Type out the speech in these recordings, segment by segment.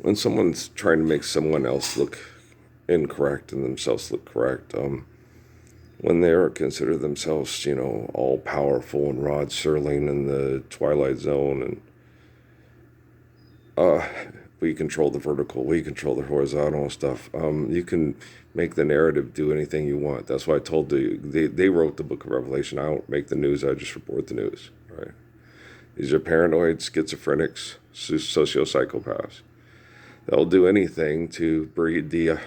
when someone's trying to make someone else look incorrect and themselves look correct, when they are consider themselves, all powerful and Rod Serling in the Twilight Zone, and we control the vertical, we control the horizontal stuff. You can make the narrative do anything you want. That's why I told you they wrote the Book of Revelation. I don't make the news. I just report the news. Right? These are paranoid schizophrenics, sociopsychopaths. They'll do anything to breed the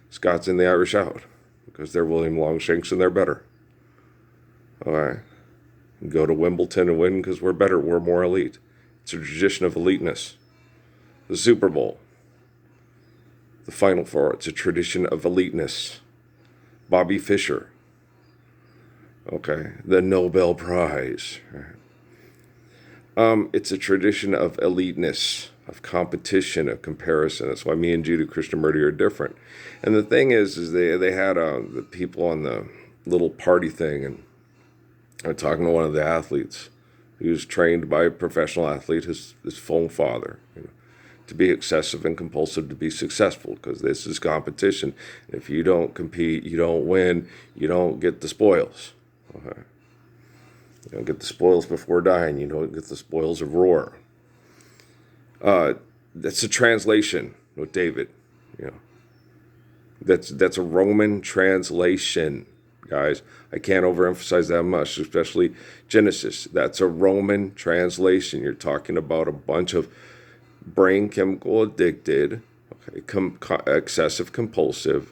Scots and the Irish out because they're William Longshanks and they're better. All right. Go to Wimbledon and win because we're better. We're more elite. It's a tradition of eliteness. The Super Bowl, the Final Four, it's a tradition of eliteness. Bobby Fischer, okay, the Nobel Prize. It's a tradition of eliteness, of competition, of comparison. That's why me and Judah Krishnamurti are different. And the thing is they had the people on the little party thing, and I'm talking to one of the athletes. He was trained by a professional athlete, his own father, to be excessive and compulsive to be successful, because this is competition. If you don't compete, you don't win, you don't get the spoils. Okay? You don't get the spoils before dying. You don't get the spoils of war. That's a translation with David. That's a Roman translation, guys. I can't overemphasize that much, especially Genesis. That's a Roman translation. You're talking about a bunch of brain chemical addicted, okay, excessive compulsive,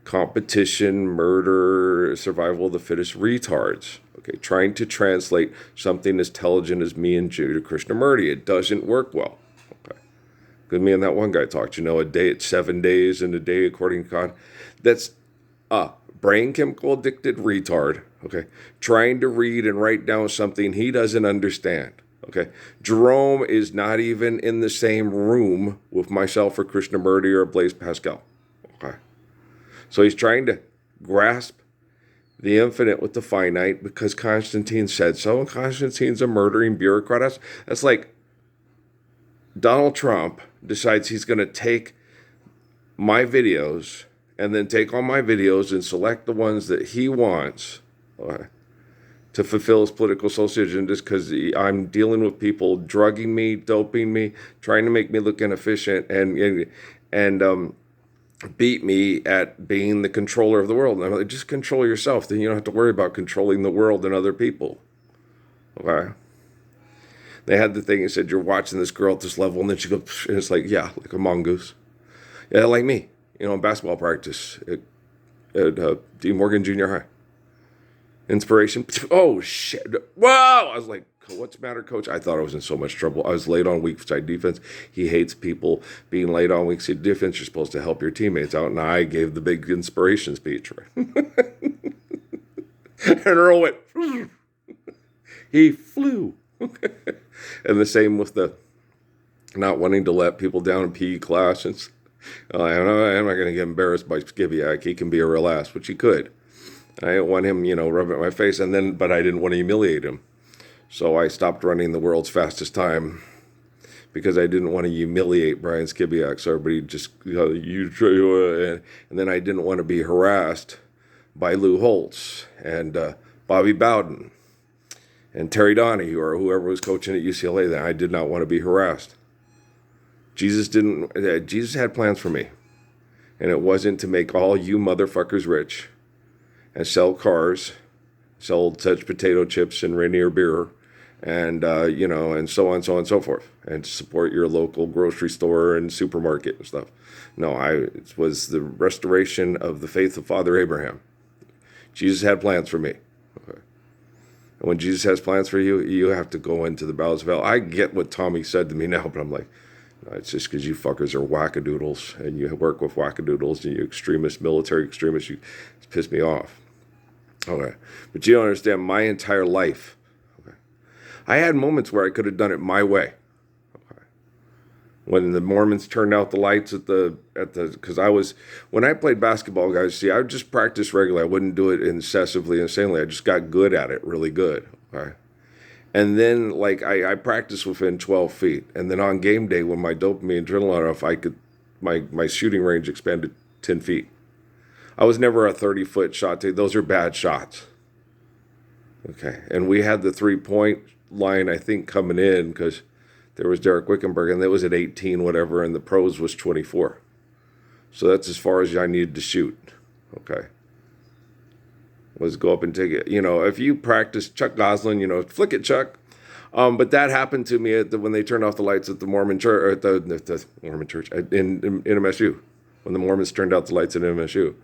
competition, murder, survival of the fittest retards. Okay, trying to translate something as intelligent as me and Judah Krishnamurti. It doesn't work well. Okay, because me and that one guy talked. A day at 7 days, and a day according to God. That's a brain chemical addicted retard. Okay, trying to read and write down something he doesn't understand. Okay, Jerome is not even in the same room with myself or Krishnamurti or Blaise Pascal. Okay, so he's trying to grasp the infinite with the finite because Constantine said so, and Constantine's a murdering bureaucrat. That's like Donald Trump decides he's going to take my videos and then take all my videos and select the ones that he wants. Okay, to fulfill his political social agendas because I'm dealing with people drugging me, doping me, trying to make me look inefficient, and beat me at being the controller of the world. And I'm like, just control yourself. Then you don't have to worry about controlling the world and other people. Okay? They had the thing, it said, you're watching this girl at this level, and then she goes, and it's like, yeah, like a mongoose. Yeah, like me, in basketball practice at D. Morgan Junior High. Inspiration. Oh, shit. Wow. I was like, what's the matter, coach? I thought I was in so much trouble. I was late on weak side defense. He hates people being late on weak side defense. You're supposed to help your teammates out. And I gave the big inspiration speech. Right? And Earl went, he flew. And the same with the not wanting to let people down in PE class. I'm not going to get embarrassed by Skibiak. He can be a real ass, which he could. I didn't want him, rubbing at my face, but I didn't want to humiliate him. So I stopped running the world's fastest time because I didn't want to humiliate Brian Skibiak. So everybody just, and then I didn't want to be harassed by Lou Holtz and Bobby Bowden and Terry Donahue or whoever was coaching at UCLA. Then I did not want to be harassed. Jesus had plans for me, and it wasn't to make all you motherfuckers rich and sell cars, sell such potato chips and Rainier beer, and and so on and so forth, and support your local grocery store and supermarket and stuff. No, it was the restoration of the faith of Father Abraham. Jesus had plans for me. Okay. And when Jesus has plans for you, you have to go into the bowels of hell. I get what Tommy said to me now, but I'm like, no, it's just because you fuckers are wackadoodles, and you work with wackadoodles, and you extremists, military extremists, it's pissed me off. Okay. But you don't understand my entire life. Okay. I had moments where I could have done it my way. Okay. When the Mormons turned out the lights because when I played basketball, guys, see, I would just practice regularly. I wouldn't do it incessantly, insanely. I just got good at it, really good. Okay. And then, like, I practiced within 12 feet. And then on game day, when my dopamine adrenaline off, my shooting range expanded 10 feet. I was never a 30-foot shot. Those are bad shots. Okay. And we had the 3-point line, I think, coming in because there was Derek Wickenberg, and that was at 18, whatever, and the pros was 24. So that's as far as I needed to shoot. Okay. Was go up and take it. If you practice Chuck Goslin, flick it, Chuck. But that happened to me when they turned off the lights at the Mormon church, or at the Mormon church in MSU. When the Mormons turned out the lights at MSU.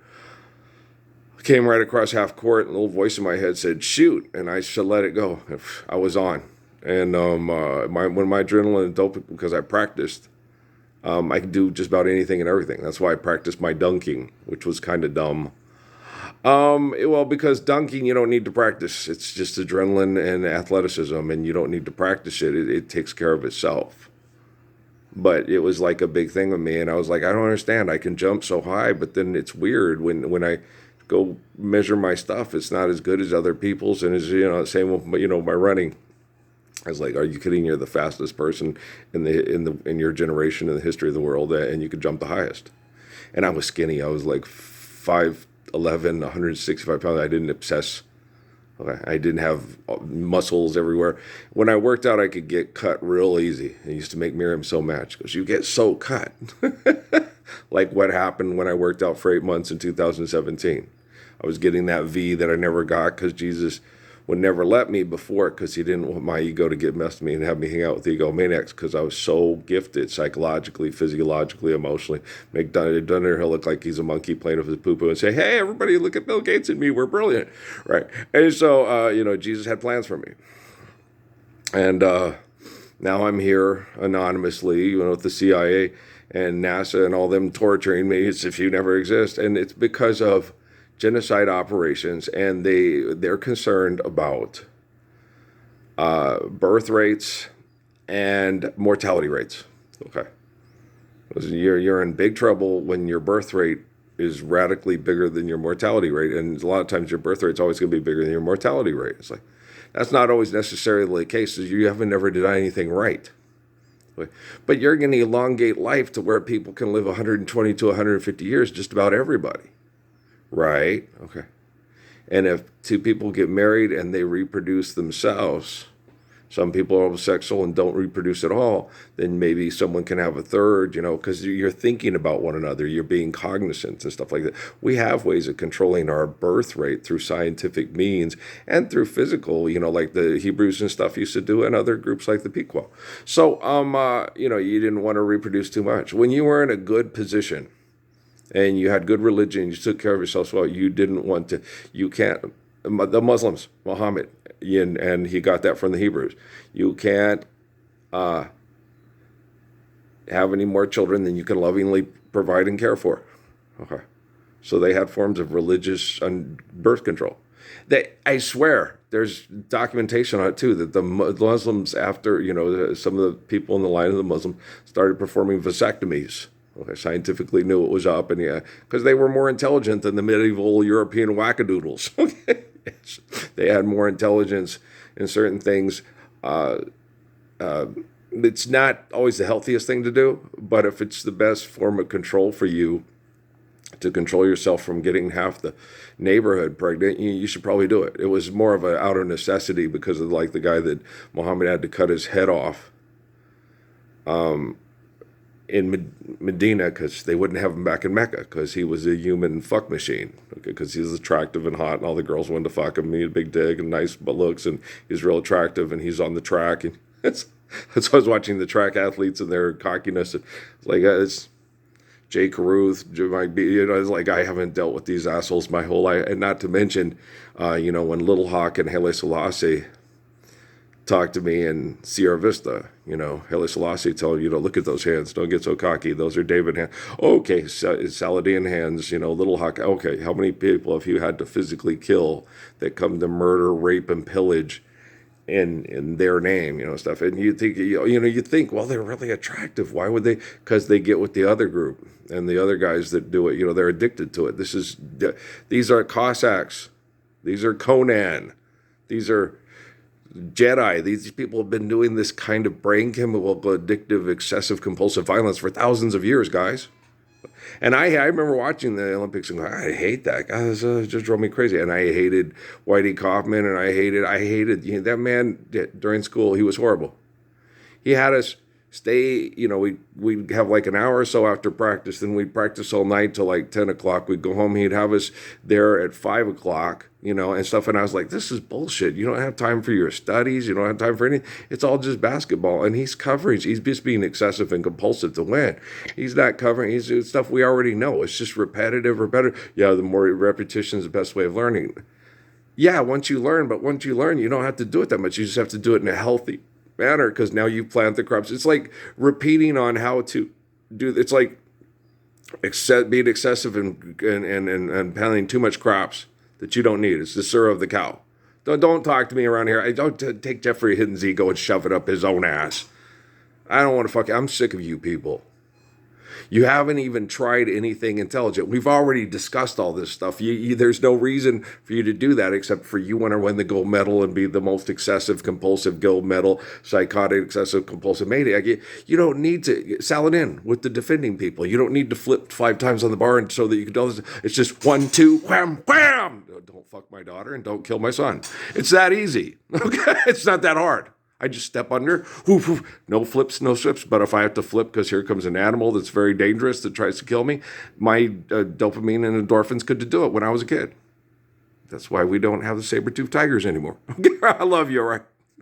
I came right across half court, and a little voice in my head said, shoot, and I should let it go. I was on. And when my adrenaline dope, because I practiced, I could do just about anything and everything. That's why I practiced my dunking, which was kind of dumb. Because dunking, you don't need to practice. It's just adrenaline and athleticism, and you don't need to practice it. It takes care of itself. But it was like a big thing with me, and I was like, I don't understand. I can jump so high, but then it's weird when I go measure my stuff, it's not as good as other people's, and it's same with my running. I was like, are you kidding? You're the fastest person in your generation in the history of the world, and you could jump the highest. And I was skinny. I was like 5'11", 165 pounds. I didn't obsess. Okay. I didn't have muscles everywhere. When I worked out, I could get cut real easy. It used to make Miriam so mad because you get so cut. Like what happened when I worked out for 8 months in 2017. I was getting that V that I never got because Jesus would never let me before because he didn't want my ego to get messed with me and have me hang out with the egomaniacs because I was so gifted psychologically, physiologically, emotionally. Make Dunderhill look like he's a monkey playing with his poo-poo and say, hey, everybody, look at Bill Gates and me. We're brilliant. Right. And so, Jesus had plans for me. And now I'm here anonymously, with the CIA and NASA and all them torturing me as if you never exist. And it's because of genocide operations, and they're concerned about birth rates and mortality rates. Okay, you're in big trouble when your birth rate is radically bigger than your mortality rate, and a lot of times your birth rate's always going to be bigger than your mortality rate. It's like that's not always necessarily the case. You haven't never done anything right. But you're going to elongate life to where people can live 120 to 150 years, just about everybody. Right. Okay. And if two people get married and they reproduce themselves, some people are homosexual and don't reproduce at all, then maybe someone can have a third, because you're thinking about one another, you're being cognizant and stuff like that. We have ways of controlling our birth rate through scientific means and through physical, like the Hebrews and stuff used to do, and other groups like the Pequot. So, you didn't want to reproduce too much. When you were in a good position, and you had good religion, you took care of yourself well, you didn't want to, you can't, the Muslims, Muhammad, and he got that from the Hebrews, you can't have any more children than you can lovingly provide and care for. Okay. So they had forms of religious birth control. I swear, there's documentation on it too, that the Muslims, after, some of the people in the line of the Muslims started performing vasectomies. Okay, scientifically knew it was up, and because they were more intelligent than the medieval European wackadoodles. Okay, yes. They had more intelligence in certain things. It's not always the healthiest thing to do, but if it's the best form of control for you to control yourself from getting half the neighborhood pregnant, you should probably do it. It was more of an out of necessity because of like the guy that Muhammad had to cut his head off. In Medina, because they wouldn't have him back in Mecca, because he was a human fuck machine, because he was attractive and hot, and all the girls wanted to fuck him. He had a big dick and nice looks, and he's real attractive, and he's on the track, and that's why I was watching the track athletes and their cockiness. It's like it's Jay Caruth, it's like I haven't dealt with these assholes my whole life, and not to mention, when Little Hawk and Haile Selassie talk to me in Sierra Vista, Haile Selassie tell you, look at those hands, don't get so cocky, those are David hands. Okay, Saladin hands, Little Hawk. Okay, how many people have you had to physically kill that come to murder, rape, and pillage in their name, stuff? And you think, well, they're really attractive. Why would they? Because they get with the other group, and the other guys that do it, they're addicted to it. These are Cossacks, these are Conan, these are Jedi. These people have been doing this kind of brain chemical, addictive, excessive, compulsive violence for thousands of years, guys. And I remember watching the Olympics and going, I hate that guy. This just drove me crazy. And I hated Whitey Kaufman, and that man during school. He was horrible. He had us stay, we'd have like an hour or so after practice. Then we'd practice all night till like 10 o'clock. We'd go home. He'd have us there at 5 o'clock, and stuff. And I was like, this is bullshit. You don't have time for your studies. You don't have time for anything. It's all just basketball. And he's covering. He's just being excessive and compulsive to win. He's not covering. He's doing stuff we already know. It's just repetitive. Yeah, the more repetition is the best way of learning. Yeah, once you learn, you don't have to do it that much. You just have to do it in a healthy manner, because now you plant the crops. It's like repeating on how to do. It's like being excessive and planting too much crops that you don't need. It's the syrup of the cow. Don't talk to me around here. I don't take Jeffrey Hidden's ego and shove it up his own ass. I don't want to I'm sick of you people. You haven't even tried anything intelligent. We've already discussed all this stuff. There's no reason for you to do that except for you want to win the gold medal and be the most excessive, compulsive gold medal, psychotic, excessive, compulsive maniac. You don't need to sell it in with the defending people. You don't need to flip 5 times on the bar so that you can do this. It's just 1, 2, wham, wham. Don't fuck my daughter and don't kill my son. It's that easy. Okay, it's not that hard. I just step under, no flips, no strips. But if I have to flip because here comes an animal that's very dangerous that tries to kill me, my dopamine and endorphins could do it when I was a kid. That's why we don't have the saber-toothed tigers anymore. I love you, all right?